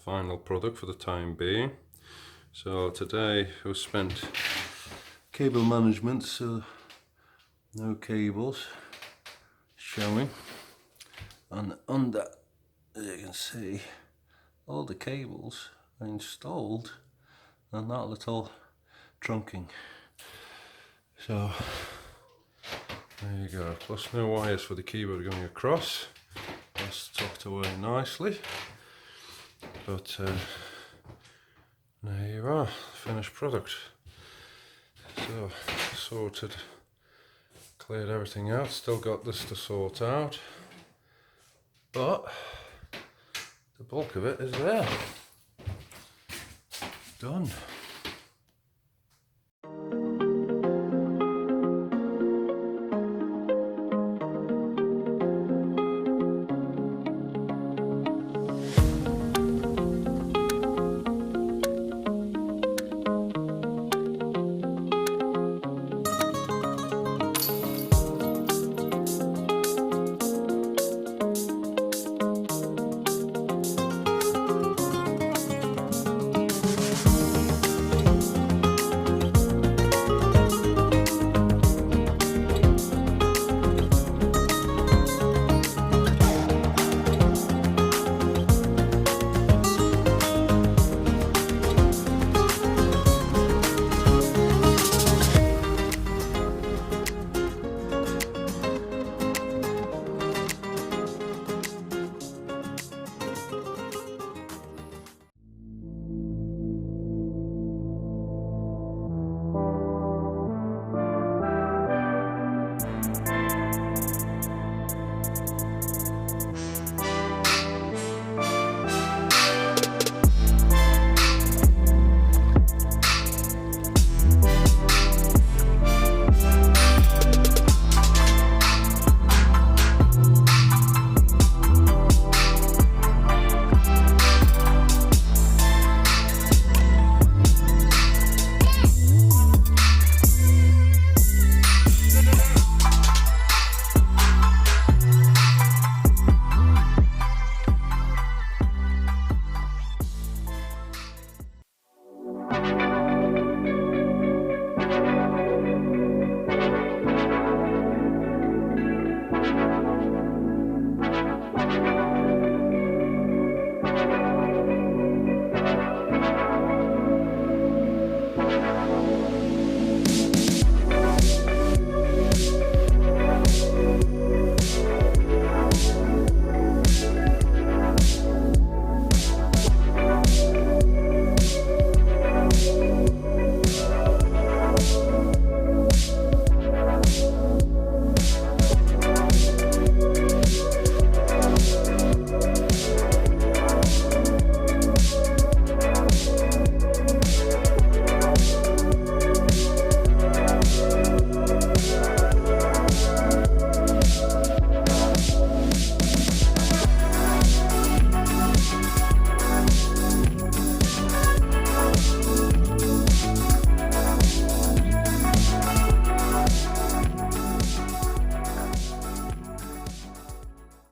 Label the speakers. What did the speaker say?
Speaker 1: final product for the time being. So today we spent cable management, so no cables showing, and under, as you can see, all the cables are installed on that little trunking. So there you go, plus no wires for the keyboard going across. That's tucked away nicely. But there you are, finished product. So sorted, cleared everything out, still got this to sort out, but the bulk of it is there. Done.